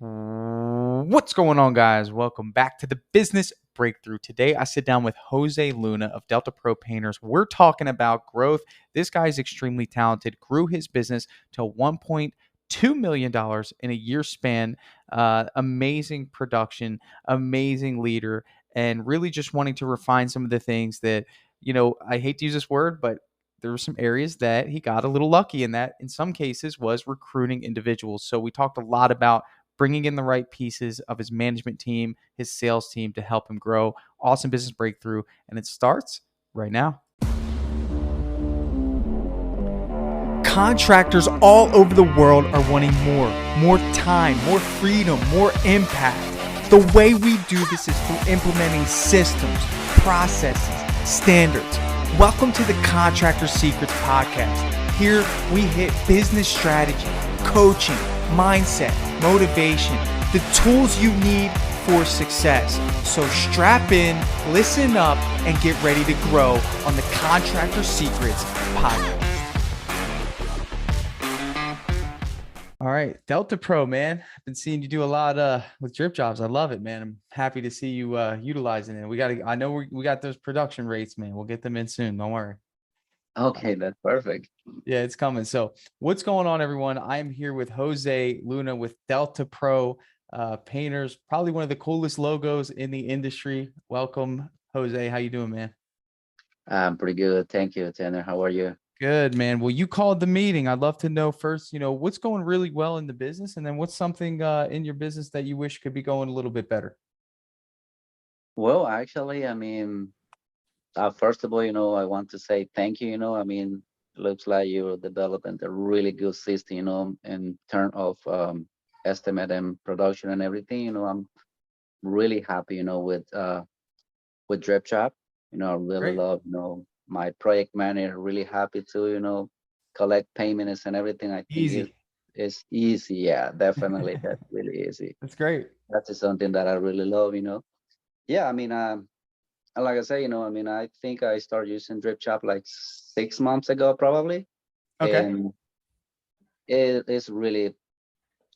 What's going on, guys? Welcome back to the Business Breakthrough. Today, I sit down with Jose Luna of Delta Pro Painters. We're talking about growth. This guy is extremely talented, grew his business to $1.2 million in a year span. Amazing production, amazing leader, and really just wanting to refine some of the things that, I hate to use this word, but there were some areas that he got a little lucky, and that in some cases was recruiting individuals. So we talked a lot about bringing in the right pieces of his management team, his sales team to help him grow. Awesome business breakthrough. And it starts right now. Contractors all over the world are wanting more time, more freedom, more impact. The way we do this is through implementing systems, processes, standards. Welcome to the Contractor Secrets Podcast. Here we hit business strategy, coaching, mindset, motivation, the tools you need for success. So strap in, listen up, and get ready to grow on the Contractor Secrets Podcast. All right, Delta Pro, man. I've been seeing you do a lot with Dripjobs. I love it, man. I'm happy to see you utilizing it. I know we got those production rates, man. We'll get them in soon. Don't worry. Okay, that's perfect. Yeah, it's coming. So what's going on, everyone? I'm here with Jose Luna with Delta Pro Painters, probably one of the coolest logos in the industry. Welcome, Jose. How you doing, man? I'm pretty good. Thank you, Tanner. How are you? Good, man. Well, you called the meeting. I'd love to know first, what's going really well in the business, and then what's something in your business that you wish could be going a little bit better? Well, actually, first of all, I want to say thank you. It looks like you're developing a really good system, in terms of estimate and production and everything. I'm really happy, with Drip Shop. I really Great. love, my project manager, really happy to, collect payments and everything. I think Easy. it's easy. Yeah, definitely. That's really easy. That's great. That is something that I really love. Yeah, like I say, I think I started using Drip Shop like 6 months ago, probably, Okay. and it is really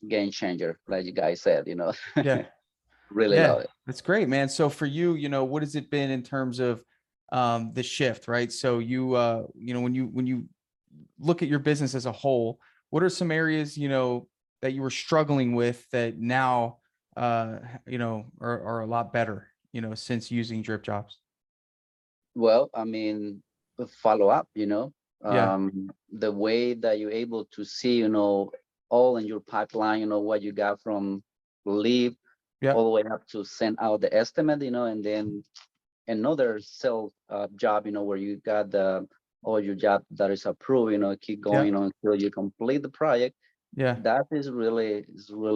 game changer, like you guys said. Yeah. Really Yeah, love it. that's great, man. So for you, what has it been in terms of the shift, right? So when you look at your business as a whole, what are some areas, that you were struggling with that now are a lot better, since using Drip Jobs? Well, the follow up. Yeah. The way that you're able to see, all in your pipeline, what you got from lead Yeah. all the way up to send out the estimate, and then another sales job, where you got all your job that is approved, keep Yeah. going on until you complete the project. Yeah. That is really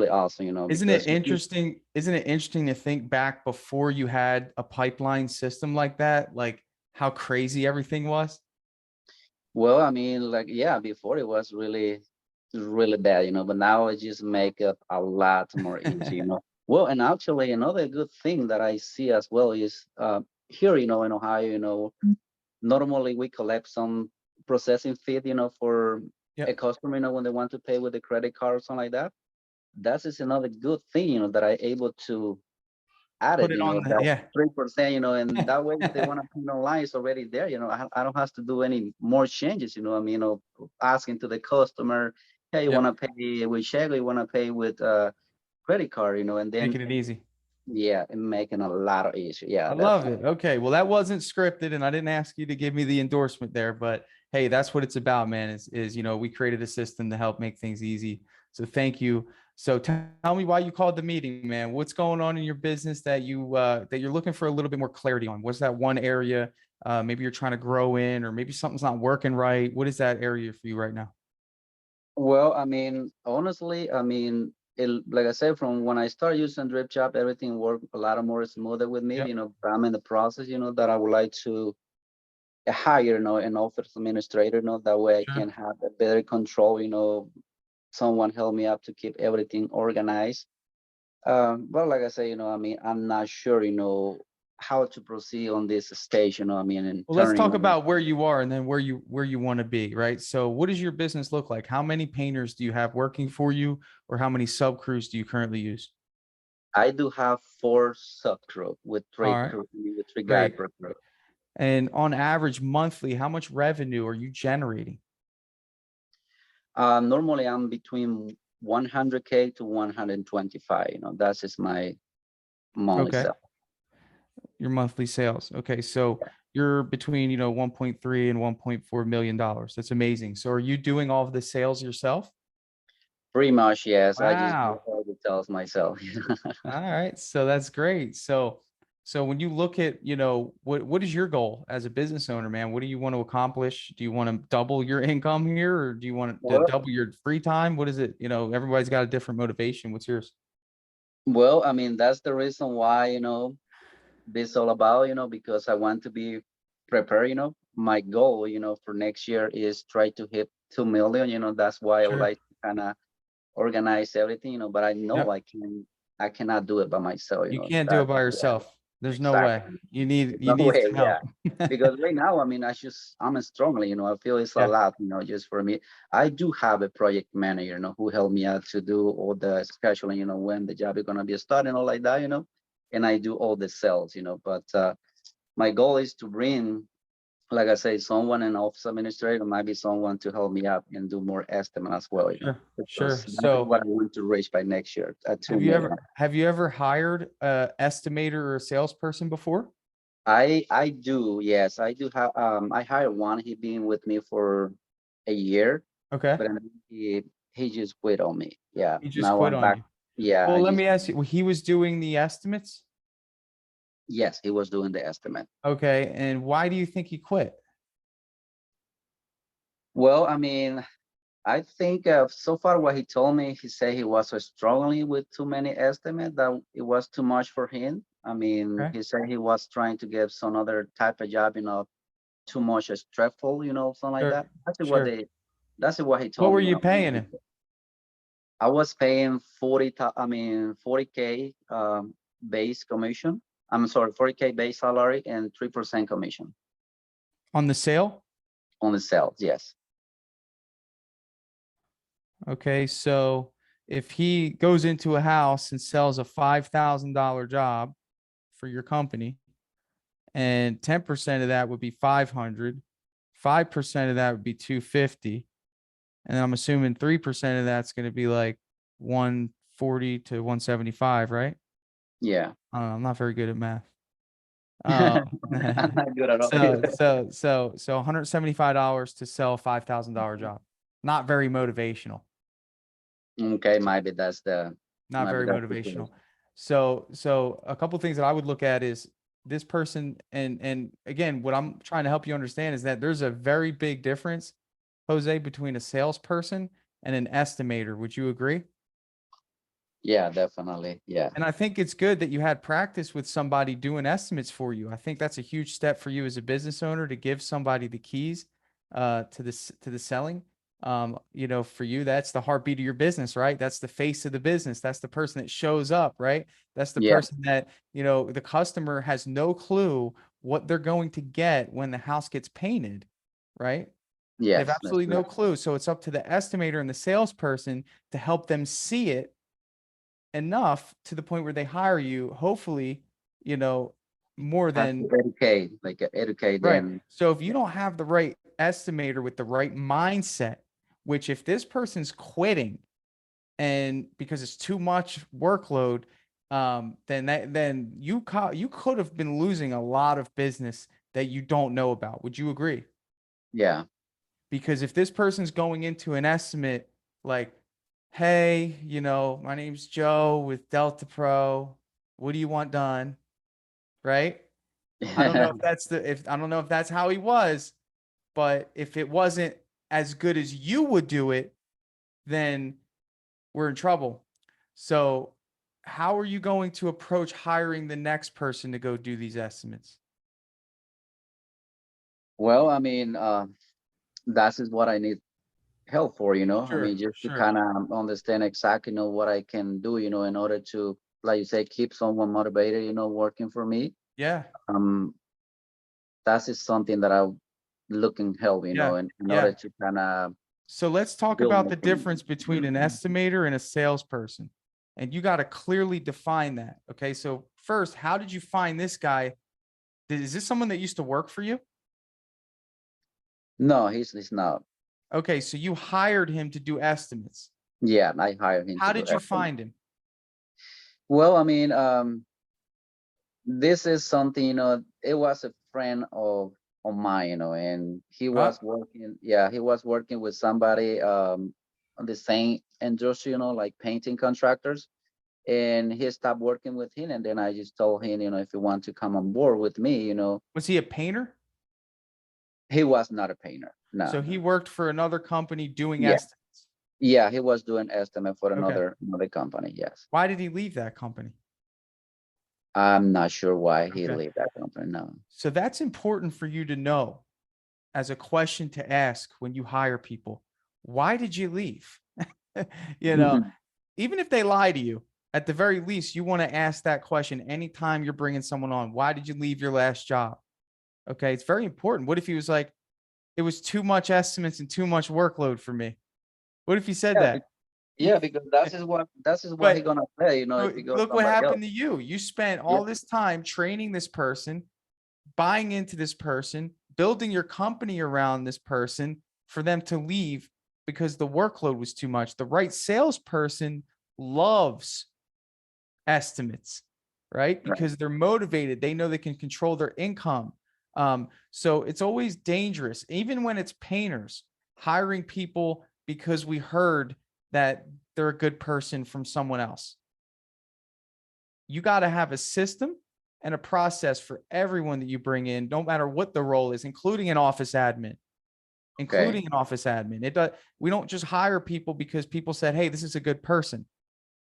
awesome, Isn't it because interesting? Isn't it interesting to think back before you had a pipeline system like that, like how crazy everything was? well, like, yeah, before it was really bad, but now it just make it a lot more easy, Well, and actually another good thing that I see as well is here, in Ohio, normally we collect some processing fee, for a Yep. customer, when they want to pay with a credit card or something like that. That is another good thing, that I able to add Put it, it on the, that yeah. 3%, and that way if they want to pay online, it's already there. I don't have to do any more changes, asking to the customer, hey, you want Yep. to pay with check or you want to pay with credit card, and then, Making it easy. yeah, and making a lot of issue. Yeah, I love definitely. it. Okay. Well, that wasn't scripted and I didn't ask you to give me the endorsement there, but hey, that's what it's about, man, is we created a system to help make things easy. So thank you. So tell me why you called the meeting, man. What's going on in your business that you're looking for a little bit more clarity on? What's that one area maybe you're trying to grow in, or maybe something's not working right? What is that area for you right now? Well, honestly, like I said, from when I started using Drip Shop, everything worked a lot more smoother with me, Yep. but I'm in the process, that I would like to hire, an office administrator, that way I Sure. can have a better control, someone help me out to keep everything organized. But like I say, I'm not sure, how to proceed on this stage, I mean, and Well, let's turning talk on. about where you are and then where you want to be, right? So, what does your business look like? How many painters do you have working for you, or how many sub crews do you currently use? I do have four sub crew with All right, with three guy great. per crew. And on average, monthly, how much revenue are you generating? Normally I'm between 100K to 125. That's just my monthly Okay, sale. your monthly sales. Okay, so you're between 1.3 and 1.4 million dollars. That's amazing. So, are you doing all of the sales yourself? Pretty much, yes. I just do Wow. all the sales myself. All right. So that's great. So when you look at, what is your goal as a business owner, man? What do you want to accomplish? Do you want to double your income here, or do you want to Well, double your free time? What is it? Everybody's got a different motivation. What's yours? well, I mean, that's the reason why, this all about, because I want to be prepared, My goal, for next year is try to hit 2 million, that's why I would Sure. like to kind of organize everything, but I know Yep. I cannot do it by myself, You can't do that it by yourself. There's no way. exactly. You need There's you no need way, yeah. help. Because right now, I mean, I'm strongly, I feel it's a Yeah. lot, just for me. I do have a project manager, who helped me out to do all the scheduling, when the job is gonna be starting, all like that, and I do all the sales, but my goal is to bring, like I say, someone an office administrator, maybe someone to help me out and do more estimate as well, Sure. because Sure. that's So what I want to reach by next year at 2 have you million. ever have you ever hired a estimator or a salesperson before? I do, yes, I do have. I hired one. He been with me for a year, Okay. but then he just quit on me. Yeah, He just now quit I'm on back. you. Yeah, Well, I let just me ask you, he was doing the estimates? yes, he was doing the estimate. Okay, and why do you think he quit? Well, I mean, I think so far what he told me, he said he was struggling with too many estimates, that it was too much for him. I mean, Okay, he said he was trying to get some other type of job, too much stressful, something like sure, that. sure. That's what he What told were me, you paying him? I was paying 40K base commission. I'm sorry, 40K base salary and 3% commission On the sale? on the sales. Yes. Okay, so if he goes into a house and sells a $5,000 job for your company, and 10% of that would be 500, 5% of that would be 250, and I'm assuming 3% of that's going to be like 140 to 175, right? Yeah. I don't know, I'm not very good at math. I'm Um, not good at all. so $175 to sell a $5,000 job. Not very motivational. Okay, Not maybe very that's the motivational. case. So a couple things that I would look at is this person, and again, what I'm trying to help you understand is that there's a very big difference, Jose, between a salesperson and an estimator. Would you agree? Yeah, definitely. Yeah. And I think it's good that you had practice with somebody doing estimates for you. I think that's a huge step for you as a business owner to give somebody the keys to the selling. For you, that's the heartbeat of your business, right? That's the face of the business. That's the person that shows up, right? That's the Yeah. person that, the customer has no clue what they're going to get when the house gets painted, right? They have Yes, that's absolutely no correct. clue. So it's up to the estimator and the salesperson to help them see it enough to the point where they hire you, hopefully, you know, more Have to than educate, like educate right. them. So if you Yeah. don't have the right estimator with the right mindset, which if this person's quitting and because it's too much workload, then you could have been losing a lot of business that you don't know about. Would you agree? Yeah. Because if this person's going into an estimate like, hey, my name's Joe with Delta Pro. What do you want done? Right? I don't know if that's the if I don't know if that's how he was, but if it wasn't as good as you would do it, then we're in trouble. So, how are you going to approach hiring the next person to go do these estimates? Well, I mean, that is what I need help for, I Sure, mean, just to sure. kind of understand exactly, what I can do, in order to, like you say, keep someone motivated, working for me. Yeah. Um, that is something that I looking help, Yeah. in order Yeah. to kind of So let's talk build about my the team. difference between an estimator and a salesperson. And you got to clearly define that. Okay. So first, how did you find this guy? Is this someone that used to work for you? No, he's not. Okay. So you hired him to do estimates. Yeah, I hired him How to do did you everything. find him? Well, I mean, this is something, it was a friend of mine, and he Huh? was working, yeah, he was working with somebody on the same industry, like painting contractors. And he stopped working with him, and then I just told him, if you want to come on board with me, Was he a painter? he was not a painter. No. So he worked for another company doing Yeah. estimates. Yeah, he was doing estimate for Okay. another company. Yes. Why did he leave that company? I'm not sure why he Okay. left that company. No. So that's important for you to know as a question to ask when you hire people. Why did you leave? you know, Mhm. even if they lie to you, at the very least, you want to ask that question anytime you're bringing someone on. Why did you leave your last job? Okay. It's very important. What if he was like, it was too much estimates and too much workload for me? What if he said Yeah, that? yeah, because that's what he But gonna say, if he goes look what somebody else. happened to you. You spent Yeah, all this time training this person, buying into this person, building your company around this person for them to leave because the workload was too much. The right salesperson loves estimates, right? right. Because they're motivated. They know they can control their income. So it's always dangerous, even when it's painters, hiring people because we heard that they're a good person from someone else. You got to have a system and a process for everyone that you bring in, no matter what the role is, including an office admin. Okay. Including an office admin. It does. We don't just hire people because people said, "Hey, this is a good person."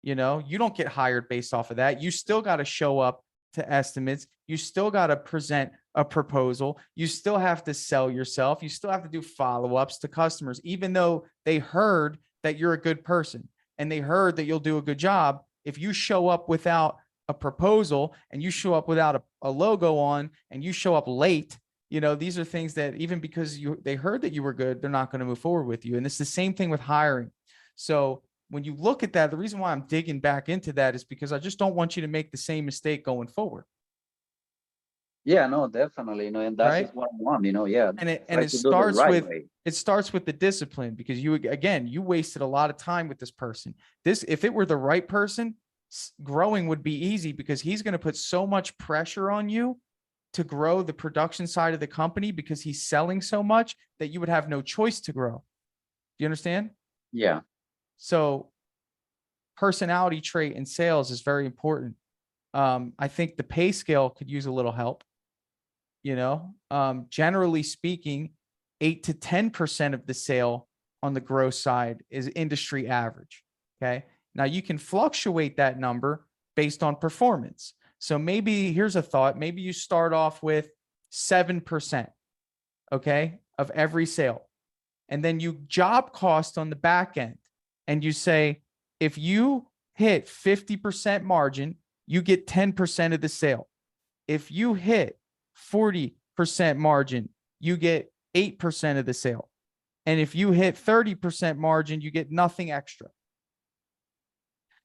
You don't get hired based off of that. You still got to show up to estimates. You still got to present a proposal. You still have to sell yourself. You still have to do follow ups to customers, even though they heard that you're a good person and they heard that you'll do a good job. If you show up without a proposal and you show up without a logo on and you show up late, these are things that even because they heard that you were good, they're not going to move forward with you. And it's the same thing with hiring. So when you look at that, the reason why I'm digging back into that is because I just don't want you to make the same mistake going forward. Yeah, no, definitely, and that's Right. just what I want, yeah. And Try it to do the starts right with way. the discipline because you wasted a lot of time with this person. If it were the right person, growing would be easy because he's going to put so much pressure on you to grow the production side of the company because he's selling so much that you would have no choice to grow. Do you understand? Yeah. So personality trait in sales is very important. I think the pay scale could use a little help. Generally speaking, 8 to 10% of the sale on the gross side is industry average. Okay. Now you can fluctuate that number based on performance. So maybe here's a thought. Maybe you start off with 7%, okay, of every sale. And then you job cost on the back end. And you say, if you hit 50% margin, you get 10% of the sale. If you hit 40% margin, you get 8% of the sale. And if you hit 30% margin, you get nothing extra.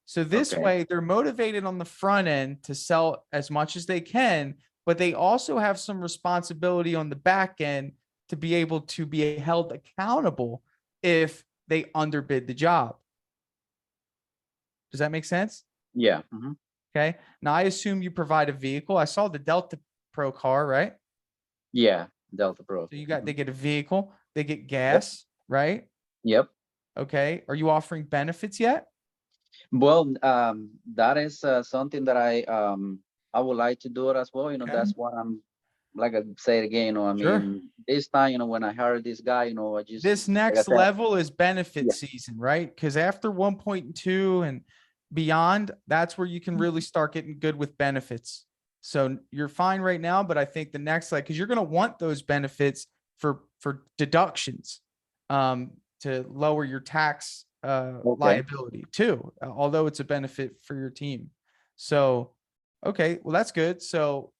So this Okay. way, they're motivated on the front end to sell as much as they can, but they also have some responsibility on the back end to be able to be held accountable if they underbid the job. Does that make sense? Yeah. Okay. Now I assume you provide a vehicle. I saw the Delta Pro car, right? Yeah. Delta Pro. So they get a vehicle, they get Yep. gas, right? Yep. Okay. Are you offering benefits yet? Well, that is something that I would like to do it as well. Okay. That's what I'm, like I say it again. I Sure. mean, this time, when I heard this guy, I just, This like I next said, level is benefit yeah. season, right? Because after 1.2 and beyond, that's where you can really start getting good with benefits. So you're fine right now, but I think the next, like, because you're going to want those benefits for deductions, to lower your tax Okay. liability too, although it's a benefit for your team. So, okay, well that's good. So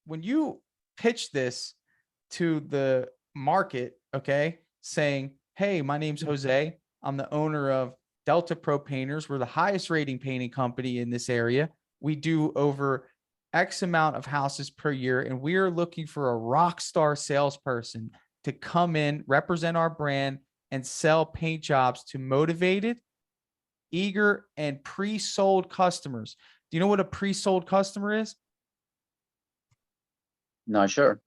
when you pitch this to the market, okay, saying, hey, my name's Jose. I'm the owner of Delta Pro Painters. We're the highest rating painting company in this area. We do over X amount of houses per year, and we are looking for a rock star salesperson to come in, represent our brand, and sell paint jobs to motivated, eager, and pre-sold customers. Do you know what a pre-sold customer is? Not sure.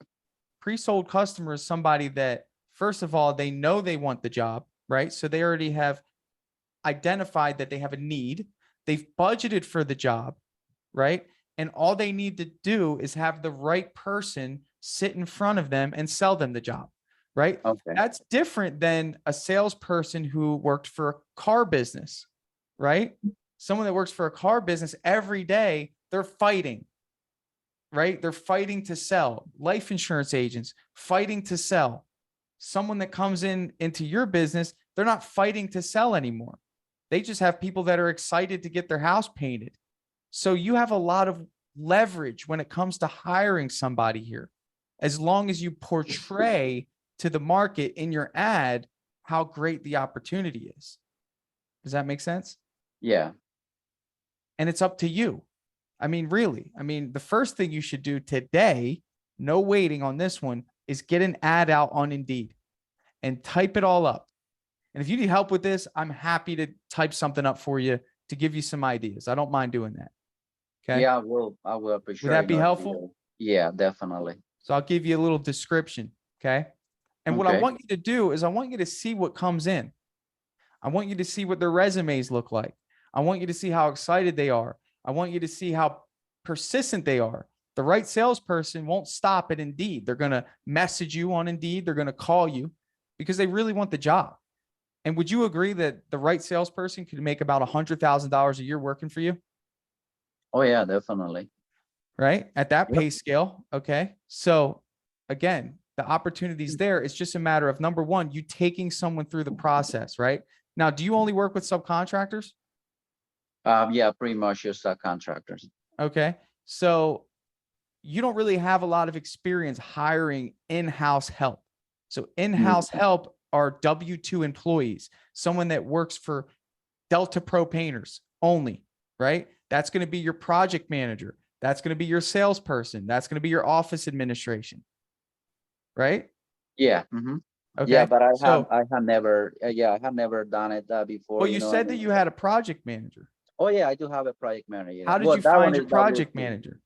Pre-sold customer is somebody that, first of all, they know they want the job, right? So they already have identified that they have a need. They've budgeted for the job, right? And all they need to do is have the right person sit in front of them and sell them the job, right? Okay. That's different than a salesperson who worked for a car business, right? Someone that works for a car business every day, they're fighting, right? They're fighting to sell. Life insurance agents fighting to sell. Someone that comes into your business, they're not fighting to sell anymore. They just have people that are excited to get their house painted. So you have a lot of leverage when it comes to hiring somebody here, as long as you portray to the market in your ad how great the opportunity is. Does that make sense? Yeah. And it's up to you. I mean, really, I mean, the first thing you should do today, no waiting on this one, is get an ad out on Indeed and type it all up. And if you need help with this, I'm happy to type something up for you to give you some ideas. I don't mind doing that. Okay. Yeah, I will Would appreciate, that be helpful? yeah, definitely. So I'll give you a little description. Okay. And what I Okay. want you to do is I want you to see what comes in. I want you to see what their resumes look like. I want you to see how excited they are. I want you to see how persistent they are. The right salesperson won't stop at Indeed. They're going to message you on Indeed. They're going to call you because they really want the job. And would you agree that the right salesperson could make about $100,000 a year working for you? Oh yeah, definitely. Right? At that Yep. pay scale. Okay. So again, the opportunity's there. It's just a matter of, number one, you taking someone through the process, right? Now, do you only work with subcontractors? Yeah, pretty much just contractors. Okay. So you don't really have a lot of experience hiring in-house help. So Mm. in-house help are W-2 employees, someone that works for Delta Pro Painters only, right? That's going to be your project manager. That's going to be your salesperson. That's going to be your office administration, right? Yeah. Hmm. Yeah, Okay. but So, I have never, yeah, I have never done it before, well, you I said that mean, you had a project manager. oh yeah, I do have a project manager, How did Well, you that one find your is project W2. manager?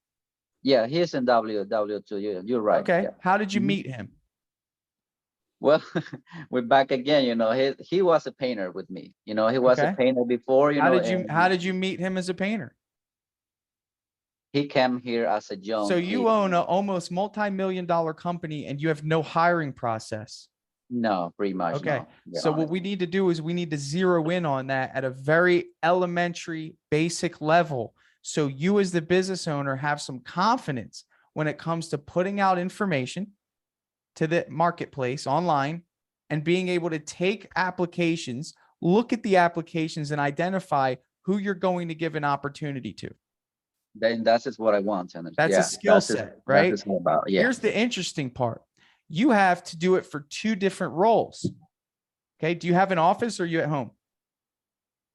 Yeah, he's in W2. You're right. Okay. Yeah. How did you Mhm. meet him? Well, we're back again, he was a painter with me. He was a Okay. painter before, How and did you meet him as a painter? he came here as a So young you kid. own a almost multi-million dollar company and you have no hiring process. No, pretty much Okay. no, to be So what honest. we need to do is we need to zero in on that at a very elementary, basic level. So you as the business owner have some confidence when it comes to putting out information to the marketplace online and being able to take applications, look at the applications and identify who you're going to give an opportunity to. Then that's just what I want, and That's a yeah, skill set, that's right? just all about. Yeah. Here's the interesting part. You have to do it for two different roles. Okay. Do you have an office or are you at home?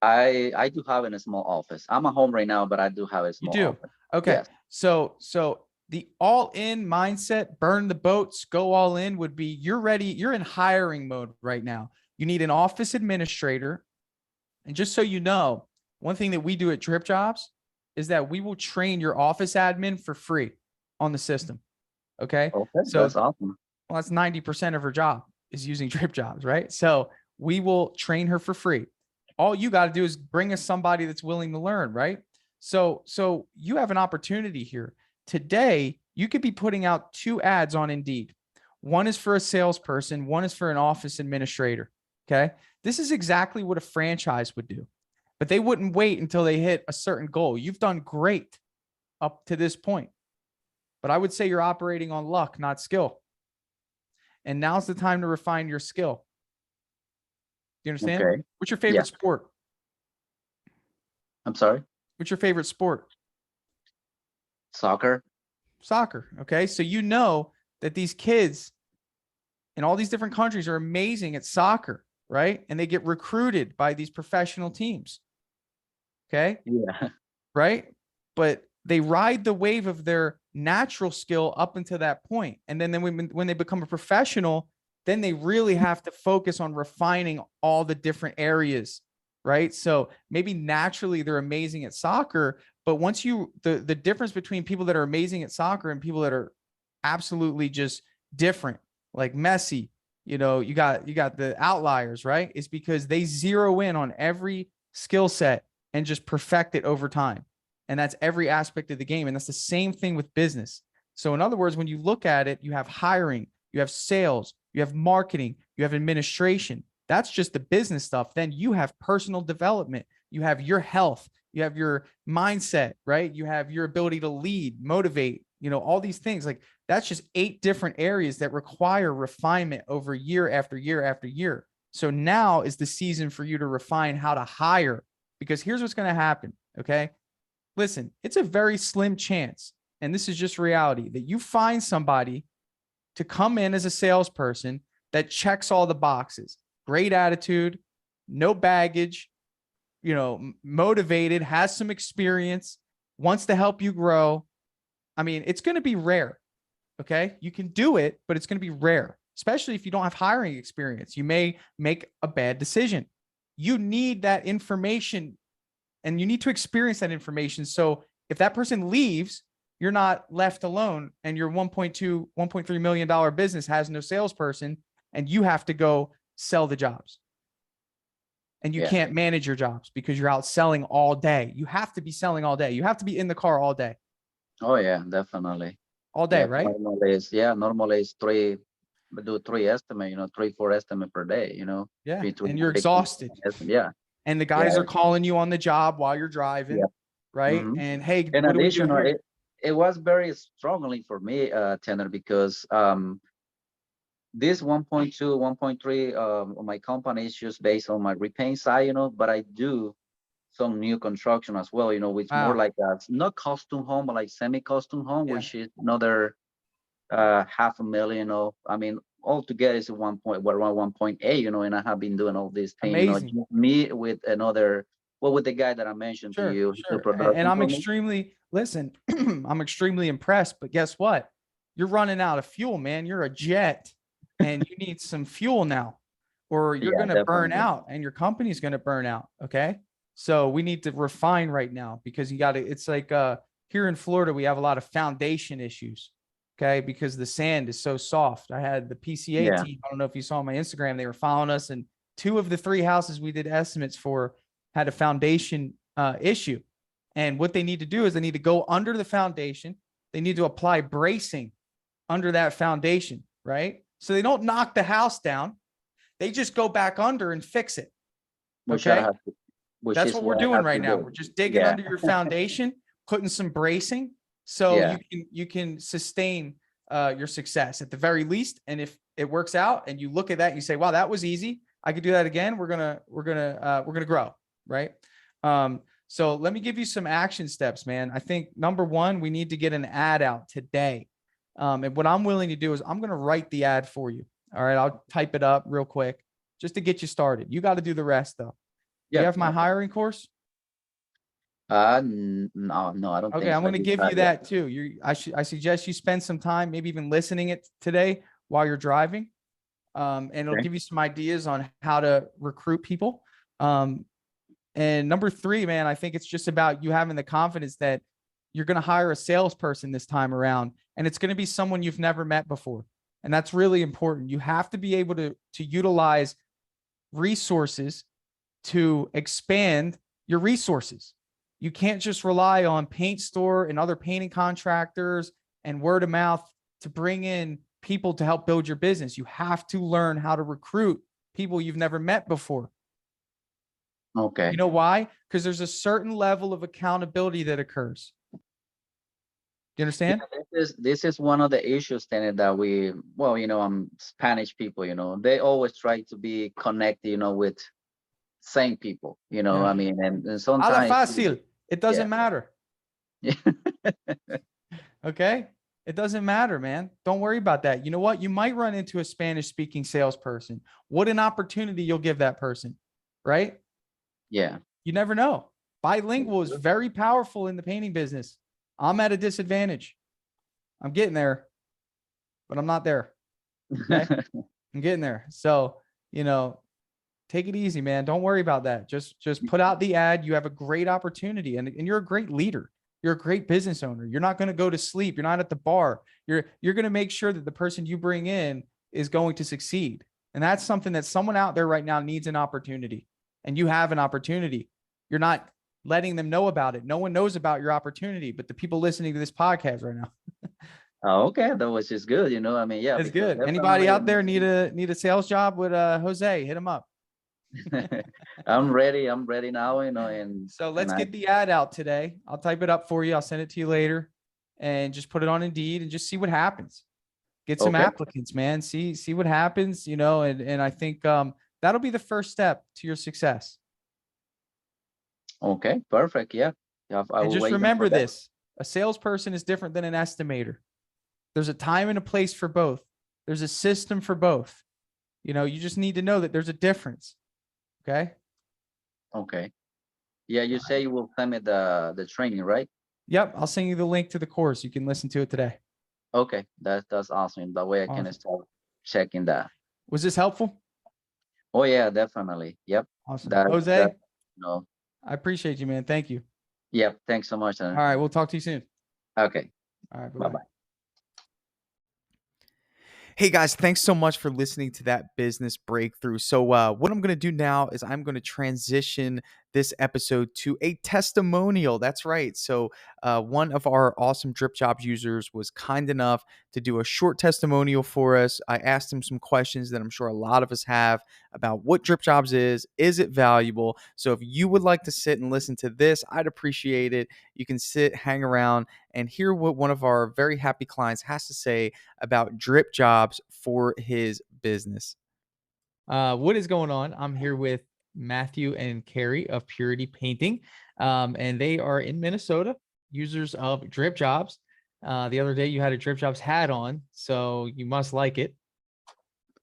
I do have in a small office. I'm at home right now, but I do have a You small do. office. Okay. Yes. So the all in mindset, burn the boats, go all in would be you're ready. You're in hiring mode right now. You need an office administrator. And just so you know, one thing that we do at Dripjobs is that we will train your office admin for free on the system. Okay. Okay, So, that's awesome. well, that's 90% of her job is using Dripjobs, right? So we will train her for free. All you got to do is bring us somebody that's willing to learn, right? So you have an opportunity here. Today, you could be putting out two ads on Indeed. One is for a salesperson, one is for an office administrator. Okay. This is exactly what a franchise would do, but they wouldn't wait until they hit a certain goal. You've done great up to this point, but I would say you're operating on luck, not skill. And now's the time to refine your skill. Do you understand? Okay. What's your Yeah. favorite sport? I'm sorry. What's your favorite sport? Soccer. Soccer. Okay. So you know that these kids in all these different countries are amazing at soccer, right? And they get recruited by these professional teams. Okay. Yeah. Right. But they ride the wave of their natural skill up until that point. And then when they become a professional, then they really have to focus on refining all the different areas. Right. So maybe naturally they're amazing at soccer, but once the difference between people that are amazing at soccer and people that are absolutely just different, like Messi, you got the outliers, right? It's because they zero in on every skill set and just perfect it over time. And that's every aspect of the game. And that's the same thing with business. So, in other words, when you look at it, you have hiring, you have sales, you have marketing, you have administration. That's just the business stuff. Then you have personal development, you have your health, you have your mindset, right? You have your ability to lead, motivate, all these things. Like that's just 8 different areas that require refinement over year after year after year. So now is the season for you to refine how to hire, because here's what's going to happen. Okay. Listen, it's a very slim chance, and this is just reality, that you find somebody to come in as a salesperson that checks all the boxes: great attitude, no baggage, motivated, has some experience, wants to help you grow. I mean, it's going to be rare. Okay. You can do it, but it's going to be rare, especially if you don't have hiring experience. You may make a bad decision. You need that information and you need to experience that information. So if that person leaves, you're not left alone and your 1.2, $1.3 million business has no salesperson and you have to go sell the jobs. And you Yeah. can't manage your jobs because you're out selling all day. You have to be selling all day. You have to be in the car all day. Oh yeah, definitely. All day, Yeah, right? normally it's three, we do three estimate, 3, 4 estimate per day, Yeah. between And you're 6 and exhausted. 7 estimate. Yeah, And the yeah, guys are calling you on the job while you're yeah. driving, right? Hmm. And hey, In what do we do addition, here? it was very strongly for me, Tanner, because this 1.2, 1.3 my company is just based on my repaint side, but I do some new construction as well, which more Wow. like a not custom home, but like semi-custom home, Yeah. which is another half a million. I mean, altogether is 1 point, well, around 1.8, and I have been doing all this thing, Amazing. just me with another, well, with the guy that I mentioned to Sure. you, he do Sure. And production I'm for me. extremely, listen, I'm extremely impressed, but guess what? You're running out of fuel, man. You're a jet and you need some fuel now, or you're Yeah, going to burn definitely. out and your company's going to burn out. Okay. So we need to refine right now because you got to, it's like here in Florida, we have a lot of foundation issues. Okay. Because the sand is so soft. I had the PCA Yeah. team. I don't know if you saw my Instagram, they were following us, and 2 of the 3 houses we did estimates for had a foundation issue. And what they need to do is they need to go under the foundation. They need to apply bracing under that foundation, right? So they don't knock the house down. They just go back under and fix it. Which I Okay. have to, which That's is what we're what I doing have right to now. do. We're just digging Yeah. under your foundation, putting some bracing so Yeah. you can sustain your success at the very least. And if it works out and you look at that and you say, wow, that was easy, I could do that again. We're gonna grow, right? So let me give you some action steps, man. I think number one, we need to get an ad out today. And what I'm willing to do is I'm going to write the ad for you. All right. I'll type it up real quick just to get you started. You got to do the rest though. Do you Yeah. have my hiring course? No, no, I don't Okay, think I'm so. I going to did give not you yet. that too. I suggest you spend some time, maybe even listening it today while you're driving. And it'll Okay. give you some ideas on how to recruit people. Um, and number 3, man, I think it's just about you having the confidence that you're going to hire a salesperson this time around, and it's going to be someone you've never met before. And that's really important. You have to be able to utilize resources to expand your resources. You can't just rely on paint store and other painting contractors and word of mouth to bring in people to help build your business. You have to learn how to recruit people you've never met before. You Okay. know why? Because there's a certain level of accountability that occurs. Do you Yeah, understand? this is one of the issues then that we, well, Spanish people, they always try to be connected, with same people, Yeah. I mean, and A la sometimes, fácil. It yeah. doesn't matter. Okay. It doesn't matter, man. Don't worry about that. You know what? You might run into a Spanish speaking salesperson. What an opportunity you'll give that person, right? Yeah. You never know. That's Bilingual is good. very powerful in the painting business. I'm at a disadvantage. I'm getting there, but I'm not there. Okay. I'm getting there. So, you know, take it easy, man. Don't worry about that. Just put out the ad. You have a great opportunity, and you're a great leader. You're a great business owner. You're not going to go to sleep. You're not at the bar. You're going to make sure that the person you bring in is going to succeed. And that's something that someone out there right now needs an opportunity. And you have an opportunity. You're not letting them know about it. No one knows about your opportunity, but the people listening to this podcast right now. Oh, okay, that was just good. I mean, yeah, It's because good. Anybody definitely, out there need a sales job with Jose? Hit him up. I'm ready. I'm ready now. And So and let's I get the ad out today. I'll type it up for you. I'll send it to you later and just put it on Indeed and just see what happens. Get some okay, applicants, man. See what happens, and I think that'll be the first step to your success. okay, perfect. Yeah, yeah, I And will just wait for remember that. this, a salesperson is different than an estimator. There's a time and a place for both. There's a system for both. You just need to know that there's a difference. Okay. Okay. Yeah, you say you will send me the training, right? Yep. I'll send you the link to the course. You can listen to it today. Okay, that's awesome. That way I can Awesome. start checking that. Was this helpful? Oh yeah, definitely. Yep. Awesome. That Jose, no. I appreciate you, man. Thank you. Yep. Thanks so much. All right. We'll talk to you soon. Okay. All right. Bye Bye bye. bye. Hey guys, thanks so much for listening to that business breakthrough. So, what I'm going to do now is I'm going to transition this episode to a testimonial. That's right. So, one of our awesome Dripjobs users was kind enough to do a short testimonial for us. I asked him some questions that I'm sure a lot of us have about what Dripjobs is it valuable? So, if you would like to sit and listen to this, I'd appreciate it. You can sit, hang around, and hear what one of our very happy clients has to say about Dripjobs for his business. What is going on? I'm here with Matthew and Carrie of Purity Painting, and they are in Minnesota, users of Dripjobs. The other day you had a Dripjobs hat on, so you must like it.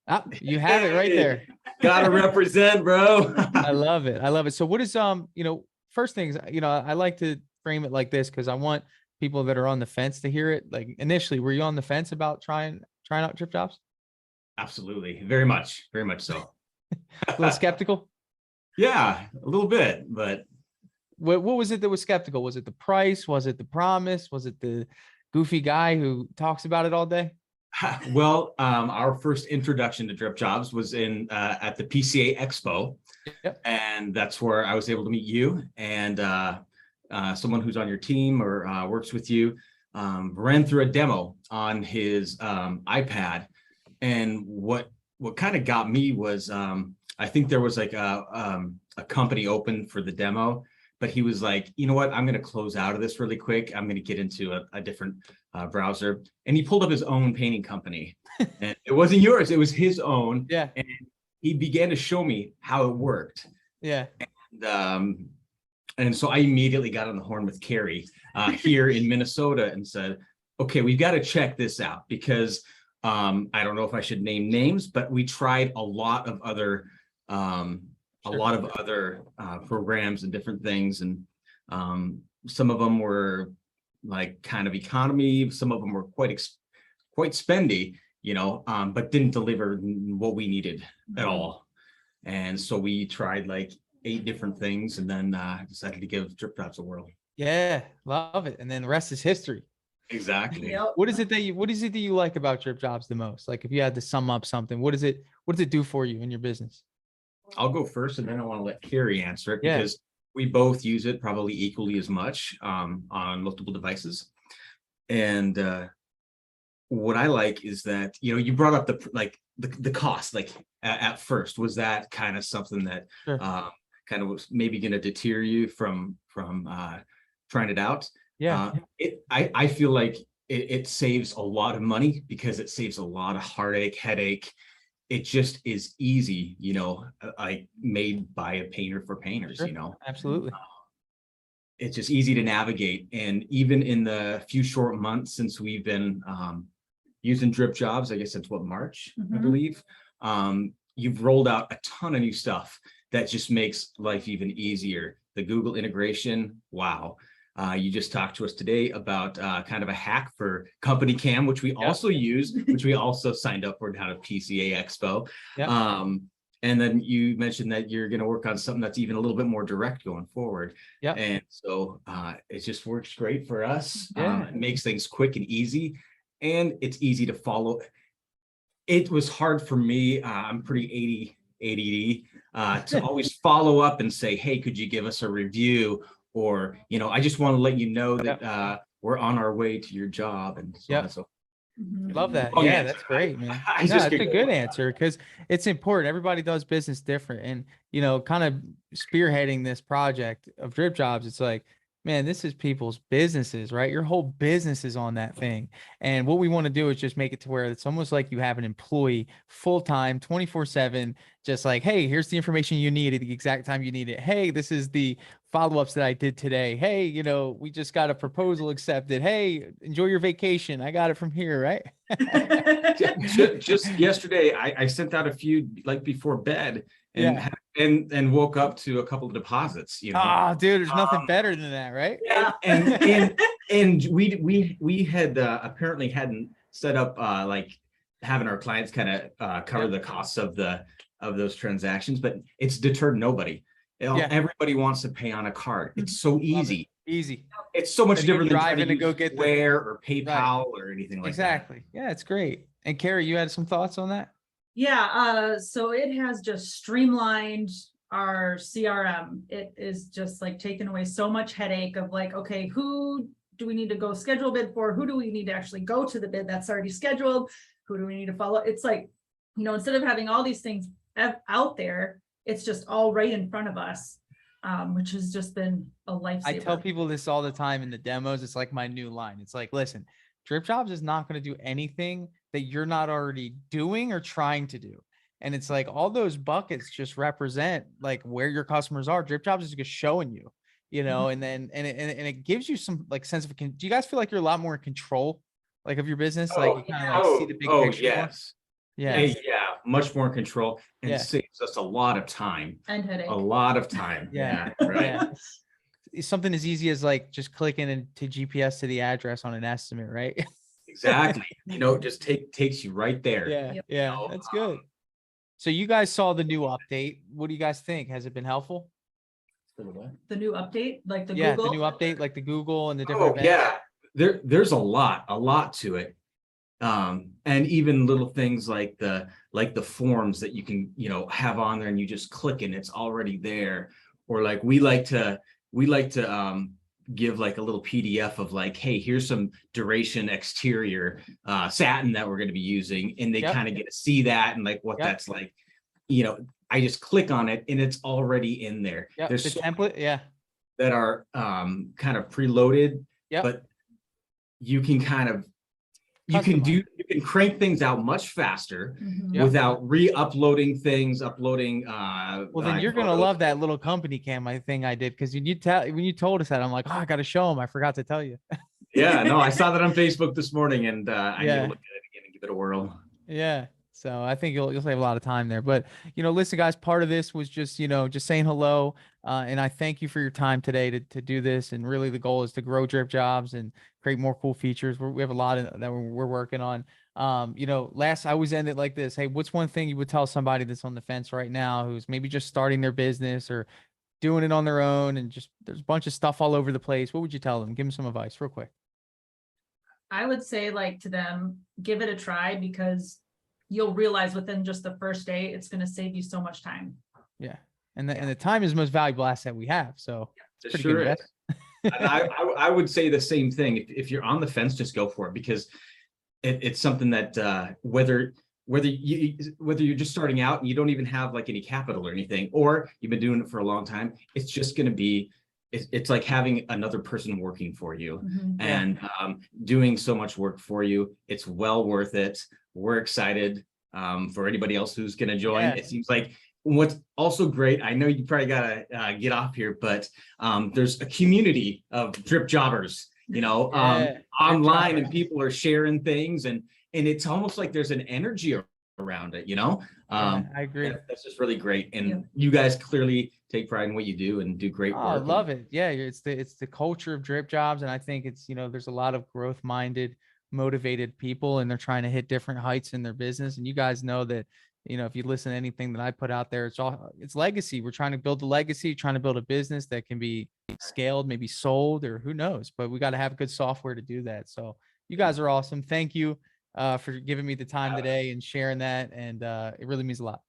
Ah, you have it right there. Gotta represent, bro. I love it. I love it. So what is first things, I like to frame it like this because I want people that are on the fence to hear it. Like initially, were you on the fence about trying out Dripjobs? Absolutely. Very much so. A little skeptical? Yeah, a little bit, but What was it that was skeptical? Was it the price? Was it the promise? Was it the goofy guy who talks about it all day? well, our first introduction to Dripjobs was in at the PCA Expo, Yep. and that's where I was able to meet you and someone who's on your team or works with you. Ran through a demo on his iPad, and what kind of got me was I think there was like a company open for the demo, but he was like, you know what, I'm going to close out of this really quick. I'm going to get into a different browser, and he pulled up his own painting company, and it wasn't yours; it was his own. Yeah. And he began to show me how it worked. Yeah. And so I immediately got on the horn with Carrie here in Minnesota and said, okay, we've got to check this out because I don't know if I should name names, but we tried a lot of other programs and different things. And some of them were like kind of economy. Some of them were quite spendy, but didn't deliver what we needed at all. And so we tried like 8 different things and then decided to give Dripjobs a whirl. Yeah. Love it. And then the rest is history. Exactly. What is it that you like about Dripjobs the most? Like if you had to sum up something, what does it do for you in your business? I'll go first and then I want to let Carrie answer it Yeah. because we both use it probably equally as much on multiple devices. And what I like is that, you brought up the cost, like at first, was that kind of something that Sure. kind of was maybe going to deter you from trying it out? Yeah. I feel like it saves a lot of money because it saves a lot of headache. It just is easy, like made by a painter for painters, Sure. Absolutely. it's just easy to navigate. And even in the few short months since we've been using Dripjobs, I guess it's what, March, I believe. You've rolled out a ton of new stuff that just makes life even easier. The Google integration, wow. You just talked to us today about kind of a hack for Company Cam, which we also use, which we also signed up for down at PCA Expo. And then you mentioned that you're going to work on something that's even a little bit more direct going forward. And so it just works great for us. It makes things quick and easy, and it's easy to follow. It was hard for me. I'm pretty ADD to always follow up and say, hey, could you give us a review? Or, you know, I just want to let you know that we're on our way to your job. And so on and so forth. Love that. Yeah, that's great, man. That's a good answer, because it's important. Everybody does business different. And, you know, kind of spearheading this project of Dripjobs, it's like, man, this is people's businesses, right? Your whole business is on that thing. And what we want to do is just make it to where it's almost like you have an employee full-time, 24/7, just like, hey, here's the information you need at the exact time you need it. Hey, this is the follow-ups that I did today. Hey, you know, we just got a proposal accepted. Hey, enjoy your vacation. I got it from here, right? just yesterday, I sent out a few like before bed, and woke up to a couple of deposits. You know, oh, dude, there's nothing better than that, right? And we had apparently hadn't set up like having our clients kind of cover the costs of those transactions, but it's deterred nobody. Everybody wants to pay on a card. It's so easy. It's so much different than trying to go get Square or PayPal or anything like that. Yeah, it's great. And Carrie, you had some thoughts on that? Yeah, so it has just streamlined our CRM. It is just like taken away so much headache of like, okay, who do we need to go schedule a bid for? Who do we need to actually go to the bid that's already scheduled? Who do we need to follow? It's like, you know, instead of having all these things out there, it's just all right in front of us, which has just been a lifesaver. I tell people this all the time in the demos. It's like my new line. It's like, listen, Dripjobs is not going to do anything that you're not already doing or trying to do. And it's like all those buckets just represent like where your customers are. Dripjobs is just showing you, you know, and then it gives you some like sense of, do you guys feel like you're a lot more in control like of your business? Like you kind of like see the big picture. Yes. Yeah, much more in control, and saves us a lot of time and headache. A lot of time. Right. Something as easy as like just clicking into GPS to the address on an estimate, right? Exactly. You know, just takes you right there. Yeah, that's good. So you guys saw the new update. What do you guys think? Has it been helpful? The new update, like the Google? The new update, like the Google and the different events? There's a lot to it. And even little things like the forms that you can, you know, have on there and you just click and it's already there. Or like we like to give like a little PDF of like, hey, here's some duration exterior satin that we're going to be using, and they kind of get to see that and like what that's like. You know, I just click on it and it's already in there. There's the template, that are kind of preloaded, but you can kind of you can crank things out much faster without re-uploading things, uploading well, then you're gonna love that little company cam thing I did, because when you told us that, I'm like, oh, I gotta show them. I forgot to tell you. No, I saw that on Facebook this morning, and I need to look at it again and give it a whirl. So I think you'll save a lot of time there. But, you know, listen, guys, part of this was just, you know, just saying hello. And I thank you for your time today to do this. And really the goal is to grow Dripjobs and create more cool features. We have a lot that we're working on. You know, I always end it like this. Hey, what's one thing you would tell somebody that's on the fence right now who's maybe just starting their business or doing it on their own, and just there's a bunch of stuff all over the place? What would you tell them? Give them some advice real quick. I would say, like, to them, give it a try, because you'll realize within just the first day, it's going to save you so much time. And the time is the most valuable asset we have. So it's pretty good. I would say the same thing. If you're on the fence, just go for it, because it's something that whether you're just starting out and you don't even have like any capital or anything, or you've been doing it for a long time, it's just going to be, it's like having another person working for you and doing so much work for you. It's well worth it. We're excited for anybody else who's going to join. It seems like what's also great, I know you probably gotta get off here, but there's a community of drip jobbers, Yeah, online, Dripjobs. and people are sharing things, and it's almost like there's an energy around it. Yeah, I agree. That's just really great, and Yeah. you guys clearly take pride in what you do and do great Oh, I work. love it. Yeah, it's the culture of Dripjobs, and I think it's there's a lot of growth minded, motivated people, and they're trying to hit different heights in their business. And you guys know that if you listen to anything that I put out there, it's legacy. We're trying to build a legacy, trying to build a business that can be scaled, maybe sold, or who knows. But we got to have good software to do that. So you guys are awesome. Thank you for giving me the time today and sharing that, and it really means a lot.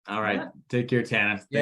All right, take care, Tana. Yeah.